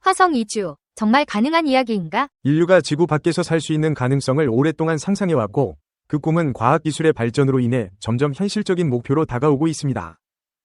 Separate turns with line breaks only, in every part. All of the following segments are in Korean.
화성 이주, 정말 가능한 이야기인가?
인류가 지구 밖에서 살 수 있는 가능성을 오랫동안 상상해왔고, 그 꿈은 과학기술의 발전으로 인해 점점 현실적인 목표로 다가오고 있습니다.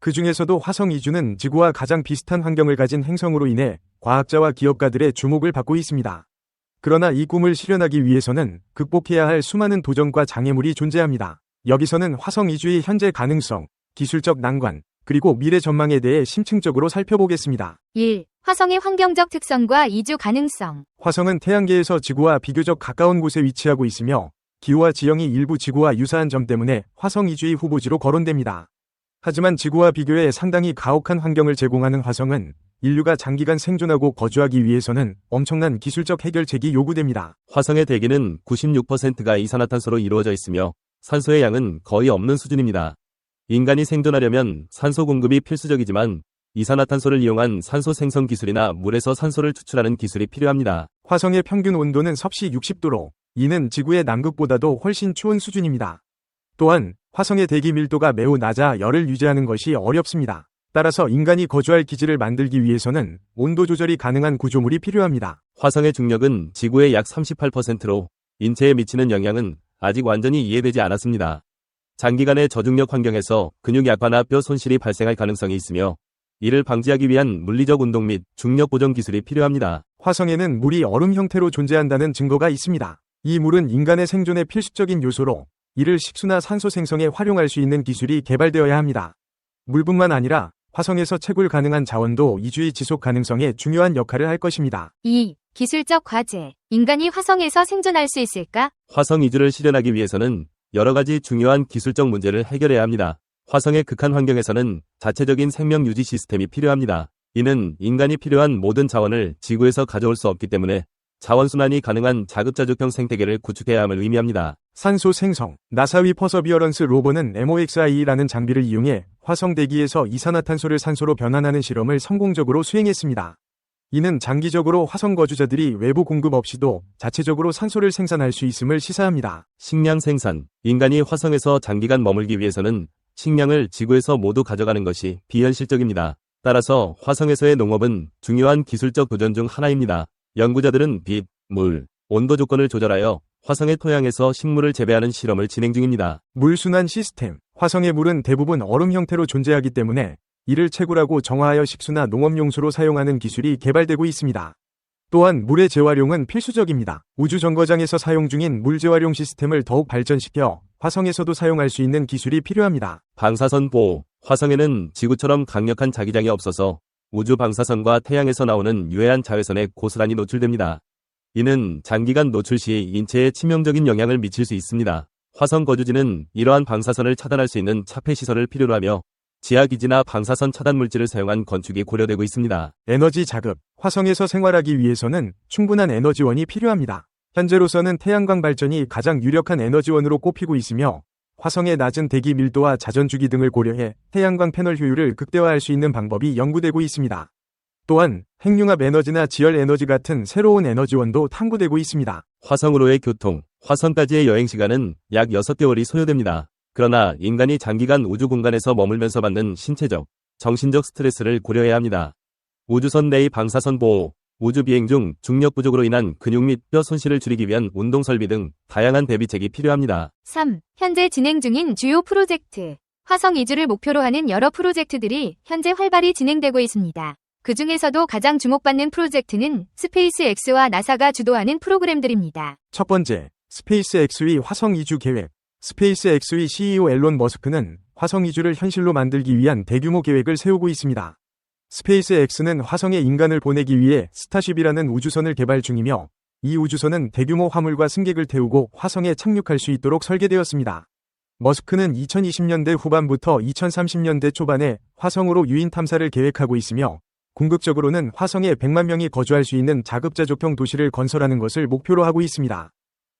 그 중에서도 화성 이주는 지구와 가장 비슷한 환경을 가진 행성으로 인해 과학자와 기업가들의 주목을 받고 있습니다. 그러나 이 꿈을 실현하기 위해서는 극복해야 할 수많은 도전과 장애물이 존재합니다. 여기서는 화성 이주의 현재 가능성, 기술적 난관, 그리고 미래 전망에 대해 심층적으로 살펴보겠습니다.
1. 화성의 환경적 특성과 이주 가능성.
화성은 태양계에서 지구와 비교적 가까운 곳에 위치하고 있으며 기후와 지형이 일부 지구와 유사한 점 때문에 화성 이주의 후보지로 거론됩니다. 하지만 지구와 비교해 상당히 가혹한 환경을 제공하는 화성은 인류가 장기간 생존하고 거주하기 위해서는 엄청난 기술적 해결책이 요구됩니다.
화성의 대기는 96%가 이산화탄소로 이루어져 있으며 산소의 양은 거의 없는 수준입니다. 인간이 생존하려면 산소 공급이 필수적이지만 이산화탄소를 이용한 산소 생성 기술이나 물에서 산소를 추출하는 기술이 필요합니다.
화성의 평균 온도는 섭씨 60도로, 이는 지구의 남극보다도 훨씬 추운 수준입니다. 또한 화성의 대기 밀도가 매우 낮아 열을 유지하는 것이 어렵습니다. 따라서 인간이 거주할 기지를 만들기 위해서는 온도 조절이 가능한 구조물이 필요합니다.
화성의 중력은 지구의 약 38%로 인체에 미치는 영향은 아직 완전히 이해되지 않았습니다. 장기간의 저중력 환경에서 근육 약화나 뼈 손실이 발생할 가능성이 있으며 이를 방지하기 위한 물리적 운동 및 중력 보정 기술이 필요합니다.
화성에는 물이 얼음 형태로 존재한다는 증거가 있습니다. 이 물은 인간의 생존에 필수적인 요소로 이를 식수나 산소 생성에 활용할 수 있는 기술이 개발되어야 합니다. 물뿐만 아니라 화성에서 채굴 가능한 자원도 이주의 지속 가능성에 중요한 역할을 할 것입니다.
2. 기술적 과제. 인간이 화성에서 생존할 수 있을까?
화성 이주를 실현하기 위해서는 여러 가지 중요한 기술적 문제를 해결해야 합니다. 화성의 극한 환경에서는 자체적인 생명 유지 시스템이 필요합니다. 이는 인간이 필요한 모든 자원을 지구에서 가져올 수 없기 때문에 자원순환이 가능한 자급자족형 생태계를 구축해야 함을 의미합니다.
산소 생성. 나사위 퍼서비어런스 로버는 MOXIE라는 장비를 이용해 화성 대기에서 이산화탄소를 산소로 변환하는 실험을 성공적으로 수행했습니다. 이는 장기적으로 화성 거주자들이 외부 공급 없이도 자체적으로 산소를 생산할 수 있음을 시사합니다.
식량 생산. 인간이 화성에서 장기간 머물기 위해서는 식량을 지구에서 모두 가져가는 것이 비현실적입니다. 따라서 화성에서의 농업은 중요한 기술적 도전 중 하나입니다. 연구자들은 빛, 물, 온도 조건을 조절하여 화성의 토양에서 식물을 재배하는 실험을 진행 중입니다.
물순환 시스템. 화성의 물은 대부분 얼음 형태로 존재하기 때문에 이를 채굴하고 정화하여 식수나 농업용수로 사용하는 기술이 개발되고 있습니다. 또한 물의 재활용은 필수적입니다. 우주정거장에서 사용 중인 물 재활용 시스템을 더욱 발전시켜 화성에서도 사용할 수 있는 기술이 필요합니다.
방사선 보호. 화성에는 지구처럼 강력한 자기장이 없어서 우주 방사선과 태양에서 나오는 유해한 자외선에 고스란히 노출됩니다. 이는 장기간 노출 시 인체에 치명적인 영향을 미칠 수 있습니다. 화성 거주지는 이러한 방사선을 차단할 수 있는 차폐 시설을 필요로 하며 지하기지나 방사선 차단 물질을 사용한 건축이 고려되고 있습니다.
에너지 자급. 화성에서 생활하기 위해서는 충분한 에너지원이 필요합니다. 현재로서는 태양광 발전이 가장 유력한 에너지원으로 꼽히고 있으며 화성의 낮은 대기 밀도와 자전주기 등을 고려해 태양광 패널 효율을 극대화할 수 있는 방법이 연구되고 있습니다. 또한 핵융합 에너지나 지열 에너지 같은 새로운 에너지원도 탐구되고 있습니다.
화성으로의 교통. 화성까지의 여행 시간은 약 6개월이 소요됩니다. 그러나 인간이 장기간 우주 공간에서 머물면서 받는 신체적, 정신적 스트레스를 고려해야 합니다. 우주선 내의 방사선 보호, 우주 비행 중 중력 부족으로 인한 근육 및 뼈 손실을 줄이기 위한 운동 설비 등 다양한 대비책이 필요합니다.
3. 현재 진행 중인 주요 프로젝트. 화성 이주를 목표로 하는 여러 프로젝트들이 현재 활발히 진행되고 있습니다. 그 중에서도 가장 주목받는 프로젝트는 스페이스X와 나사가 주도하는 프로그램들입니다.
첫 번째, 스페이스X의 화성 이주 계획. 스페이스X의 CEO 앨런 머스크는 화성 이주를 현실로 만들기 위한 대규모 계획을 세우고 있습니다. 스페이스X는 화성에 인간을 보내기 위해 스타쉽이라는 우주선을 개발 중이며 이 우주선은 대규모 화물과 승객을 태우고 화성에 착륙할 수 있도록 설계되었습니다. 머스크는 2020년대 후반부터 2030년대 초반에 화성으로 유인 탐사를 계획하고 있으며 궁극적으로는 화성에 100만 명이 거주할 수 있는 자급자족형 도시를 건설하는 것을 목표로 하고 있습니다.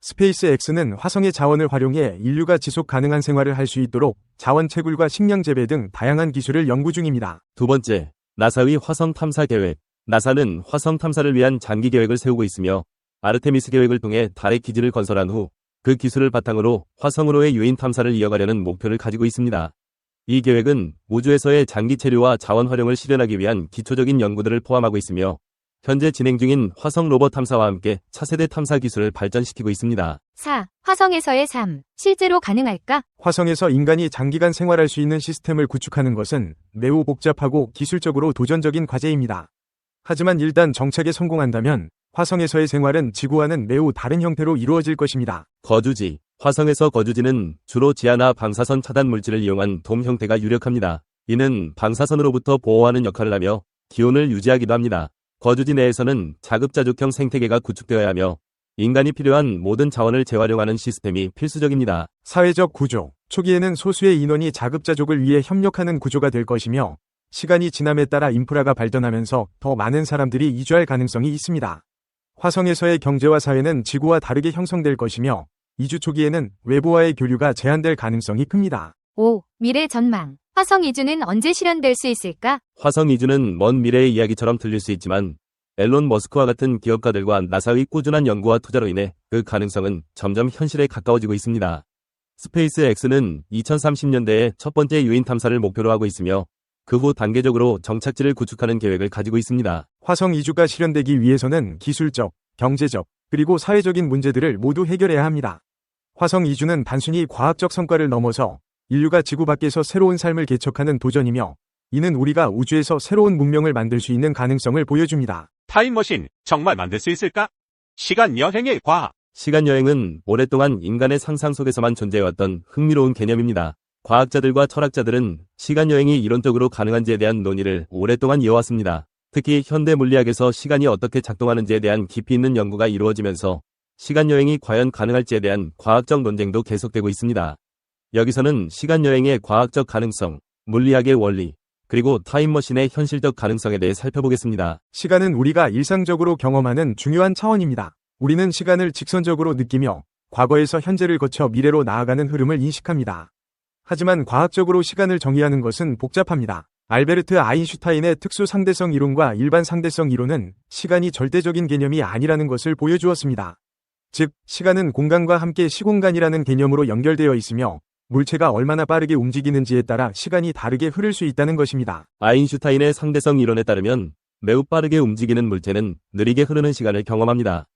스페이스X는 화성의 자원을 활용해 인류가 지속 가능한 생활을 할 수 있도록 자원 채굴과 식량 재배 등 다양한 기술을 연구 중입니다.
두 번째, 나사의 화성 탐사 계획. 나사는 화성 탐사를 위한 장기 계획을 세우고 있으며 아르테미스 계획을 통해 달의 기지를 건설한 후 그 기술을 바탕으로 화성으로의 유인 탐사를 이어가려는 목표를 가지고 있습니다. 이 계획은 우주에서의 장기 체류와 자원 활용을 실현하기 위한 기초적인 연구들을 포함하고 있으며 현재 진행 중인 화성 로봇 탐사와 함께 차세대 탐사 기술을 발전시키고 있습니다.
4. 화성에서의 삶. 실제로 가능할까?
화성에서 인간이 장기간 생활할 수 있는 시스템을 구축하는 것은 매우 복잡하고 기술적으로 도전적인 과제입니다. 하지만 일단 정착에 성공한다면 화성에서의 생활은 지구와는 매우 다른 형태로 이루어질 것입니다.
거주지. 화성에서 거주지는 주로 지하나 방사선 차단 물질을 이용한 돔 형태가 유력합니다. 이는 방사선으로부터 보호하는 역할을 하며 기온을 유지하기도 합니다. 거주지 내에서는 자급자족형 생태계가 구축되어야 하며 인간이 필요한 모든 자원을 재활용하는 시스템이 필수적입니다.
사회적 구조. 초기에는 소수의 인원이 자급자족을 위해 협력하는 구조가 될 것이며 시간이 지남에 따라 인프라가 발전하면서 더 많은 사람들이 이주할 가능성이 있습니다. 화성에서의 경제와 사회는 지구와 다르게 형성될 것이며 이주 초기에는 외부와의 교류가 제한될 가능성이 큽니다.
5. 미래 전망. 화성 이주는 언제 실현될 수 있을까?
화성 이주는 먼 미래의 이야기처럼 들릴 수 있지만 앨런 머스크와 같은 기업가들과 나사의 꾸준한 연구와 투자로 인해 그 가능성은 점점 현실에 가까워지고 있습니다. 스페이스X는 2030년대에 첫 번째 유인 탐사를 목표로 하고 있으며 그 후 단계적으로 정착지를 구축하는 계획을 가지고 있습니다.
화성 이주가 실현되기 위해서는 기술적, 경제적, 그리고 사회적인 문제들을 모두 해결해야 합니다. 화성 이주는 단순히 과학적 성과를 넘어서 인류가 지구 밖에서 새로운 삶을 개척하는 도전이며 이는 우리가 우주에서 새로운 문명을 만들 수 있는 가능성을 보여줍니다.
타임머신 정말 만들 수 있을까? 시간 여행의 과학.
시간여행은 오랫동안 인간의 상상 속에서만 존재해왔던 흥미로운 개념입니다. 과학자들과 철학자들은 시간여행이 이론적으로 가능한지에 대한 논의를 오랫동안 이어왔습니다. 특히 현대 물리학에서 시간이 어떻게 작동하는지에 대한 깊이 있는 연구가 이루어지면서 시간여행이 과연 가능할지에 대한 과학적 논쟁도 계속되고 있습니다. 여기서는 시간여행의 과학적 가능성, 물리학의 원리, 그리고 타임머신의 현실적 가능성에 대해 살펴보겠습니다.
시간은 우리가 일상적으로 경험하는 중요한 차원입니다. 우리는 시간을 직선적으로 느끼며 과거에서 현재를 거쳐 미래로 나아가는 흐름을 인식합니다. 하지만 과학적으로 시간을 정의하는 것은 복잡합니다. 알베르트 아인슈타인의 특수 상대성 이론과 일반 상대성 이론은 시간이 절대적인 개념이 아니라는 것을 보여주었습니다. 즉, 시간은 공간과 함께 시공간이라는 개념으로 연결되어 있으며 물체가 얼마나 빠르게 움직이는지에 따라 시간이 다르게 흐를 수 있다는 것입니다.
아인슈타인의 상대성 이론에 따르면 매우 빠르게 움직이는 물체는 느리게 흐르는 시간을 경험합니다.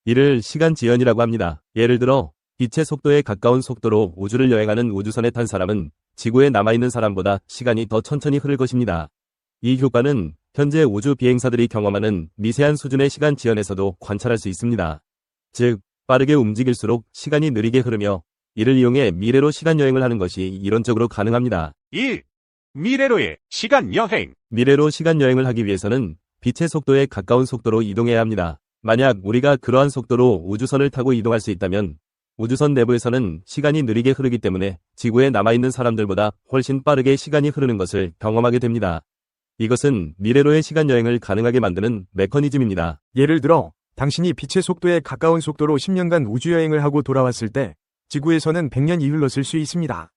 이를 시간 지연이라고 합니다. 예를 들어 빛의 속도에 가까운 속도로 우주를 여행하는 우주선에 탄 사람은 지구에 남아있는 사람보다 시간이 더 천천히 흐를 것입니다. 이 효과는 현재 우주 비행사들이 경험하는 미세한 수준의 시간 지연에서도 관찰할 수 있습니다. 즉, 빠르게 움직일수록 시간이 느리게 흐르며 이를 이용해 미래로 시간 여행을 하는 것이 이론적으로 가능합니다.
1. 미래로의 시간 여행.
미래로 시간 여행을 하기 위해서는 빛의 속도에 가까운 속도로 이동해야 합니다. 만약 우리가 그러한 속도로 우주선을 타고 이동할 수 있다면 우주선 내부에서는 시간이 느리게 흐르기 때문에 지구에 남아있는 사람들보다 훨씬 빠르게 시간이 흐르는 것을 경험하게 됩니다. 이것은 미래로의 시간 여행을 가능하게 만드는 메커니즘입니다.
예를 들어 당신이 빛의 속도에 가까운 속도로 10년간 우주여행을 하고 돌아왔을 때 지구에서는 100년이 흘렀을 수 있습니다.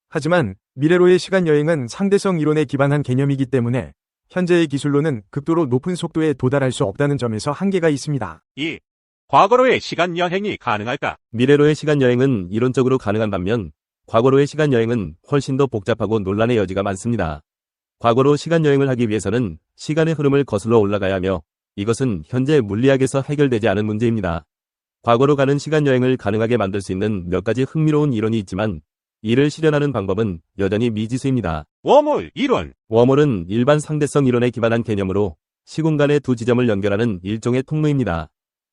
하지만 미래로의 시간여행은 상대성 이론에 기반한 개념이기 때문에 현재의 기술로는 극도로 높은 속도에 도달할 수 없다는 점에서 한계가 있습니다.
2. 과거로의 시간 여행이 가능할까?
미래로의 시간 여행은 이론적으로 가능한 반면 과거로의 시간 여행은 훨씬 더 복잡하고 논란의 여지가 많습니다. 과거로 시간 여행을 하기 위해서는 시간의 흐름을 거슬러 올라가야 하며 이것은 현재 물리학에서 해결되지 않은 문제입니다. 과거로 가는 시간 여행을 가능하게 만들 수 있는 몇 가지 흥미로운 이론이 있지만 이를 실현하는 방법은 여전히 미지수입니다.
웜홀 이론.
웜홀은 일반 상대성 이론에 기반한 개념으로 시공간의 두 지점을 연결하는 일종의 통로입니다.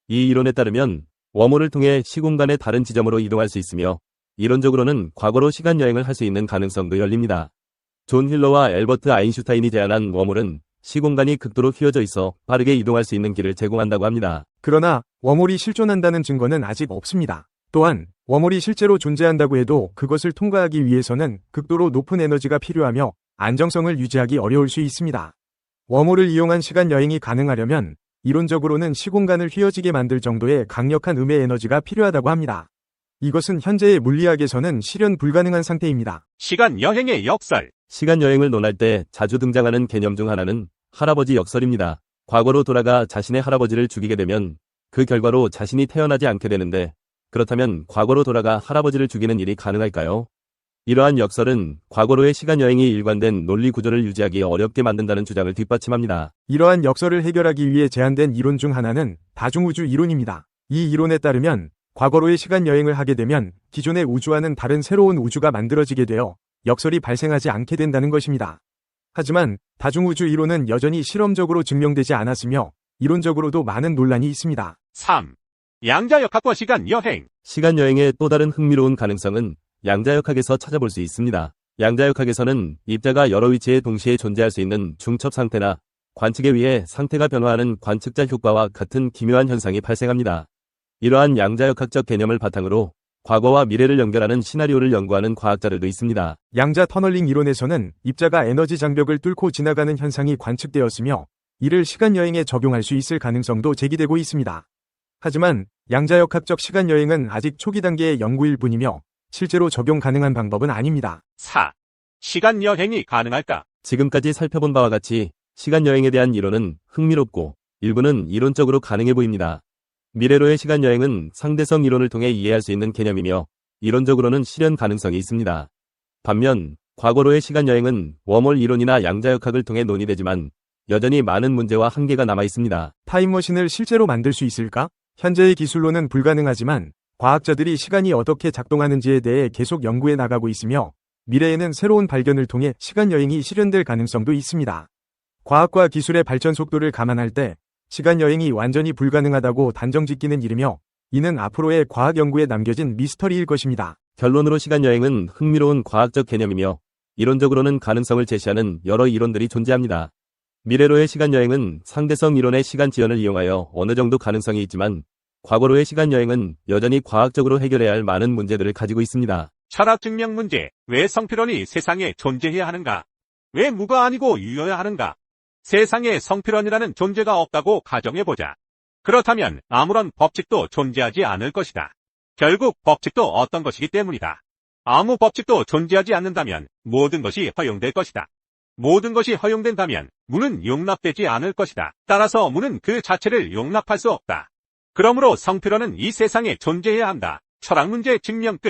이 이론에 따르면 웜홀을 통해 시공간의 다른 지점으로 이동할 수 있으며 이론적으로는 과거로 시간 여행을 할 수 있는 가능성도 열립니다. 존 힐러와 엘버트 아인슈타인이 제안한 웜홀은 시공간이 극도로 휘어져 있어 빠르게 이동할 수 있는 길을 제공한다고 합니다.
그러나 웜홀이 실존한다는 증거는 아직 없습니다. 또한 웜홀이 실제로 존재한다고 해도 그것을 통과하기 위해서는 극도로 높은 에너지가 필요하며 안정성을 유지하기 어려울 수 있습니다. 웜홀을 이용한 시간 여행이 가능하려면 이론적으로는 시공간을 휘어지게 만들 정도의 강력한 음의 에너지가 필요하다고 합니다. 이것은 현재의 물리학에서는 실현 불가능한 상태입니다.
시간 여행의 역설.
시간 여행을 논할 때 자주 등장하는 개념 중 하나는 할아버지 역설입니다. 과거로 돌아가 자신의 할아버지를 죽이게 되면 그 결과로 자신이 태어나지 않게 되는데 그렇다면 과거로 돌아가 할아버지를 죽이는 일이 가능할까요? 이러한 역설은 과거로의 시간여행이 일관된 논리 구조를 유지하기 어렵게 만든다는 주장을 뒷받침합니다.
이러한 역설을 해결하기 위해 제안된 이론 중 하나는 다중우주 이론입니다. 이 이론에 따르면 과거로의 시간 여행을 하게 되면 기존의 우주와는 다른 새로운 우주가 만들어지게 되어 역설이 발생하지 않게 된다는 것입니다. 하지만 다중우주 이론은 여전히 실험적으로 증명되지 않았으며 이론적으로도 많은 논란이 있습니다.
3. 양자역학과 시간 여행.
시간여행의 또 다른 흥미로운 가능성은 양자역학에서 찾아볼 수 있습니다. 양자역학에서는 입자가 여러 위치에 동시에 존재할 수 있는 중첩 상태나 관측에 의해 상태가 변화하는 관측자 효과와 같은 기묘한 현상이 발생합니다. 이러한 양자역학적 개념을 바탕으로 과거와 미래를 연결하는 시나리오를 연구하는 과학자들도 있습니다.
양자 터널링 이론에서는 입자가 에너지 장벽을 뚫고 지나가는 현상이 관측되었으며 이를 시간여행에 적용할 수 있을 가능성도 제기되고 있습니다. 하지만 양자역학적 시간여행은 아직 초기 단계의 연구일 뿐이며 실제로 적용 가능한 방법은 아닙니다.
4. 시간 여행이 가능할까?
지금까지 살펴본 바와 같이 시간여행에 대한 이론은 흥미롭고 일부는 이론적으로 가능해 보입니다. 미래로의 시간여행은 상대성 이론을 통해 이해할 수 있는 개념이며 이론적으로는 실현 가능성이 있습니다. 반면 과거로의 시간여행은 웜홀 이론이나 양자역학을 통해 논의되지만 여전히 많은 문제와 한계가 남아 있습니다.
타임머신을 실제로 만들 수 있을까? 현재의 기술로는 불가능하지만 과학자들이 시간이 어떻게 작동하는지에 대해 계속 연구해 나가고 있으며 미래에는 새로운 발견을 통해 시간여행이 실현될 가능성도 있습니다. 과학과 기술의 발전 속도를 감안할 때 시간여행이 완전히 불가능하다고 단정짓기는 이르며 이는 앞으로의 과학 연구에 남겨진 미스터리일 것입니다.
결론으로 시간여행은 흥미로운 과학적 개념이며 이론적으로는 가능성을 제시하는 여러 이론들이 존재합니다. 미래로의 시간여행은 상대성 이론의 시간 지연을 이용하여 어느 정도 가능성이 있지만 과거로의 시간여행은 여전히 과학적으로 해결해야 할 많은 문제들을 가지고 있습니다.
철학 증명 문제. 왜 성필원이 세상에 존재해야 하는가? 왜 무가 아니고 유여야 하는가? 세상에 성필원이라는 존재가 없다고 가정해보자. 그렇다면 아무런 법칙도 존재하지 않을 것이다. 결국 법칙도 어떤 것이기 때문이다. 아무 법칙도 존재하지 않는다면 모든 것이 허용될 것이다. 모든 것이 허용된다면 무는 용납되지 않을 것이다. 따라서 무는 그 자체를 용납할 수 없다. 그러므로 성필원은 이 세상에 존재해야 한다. 철학 문제 증명 끝.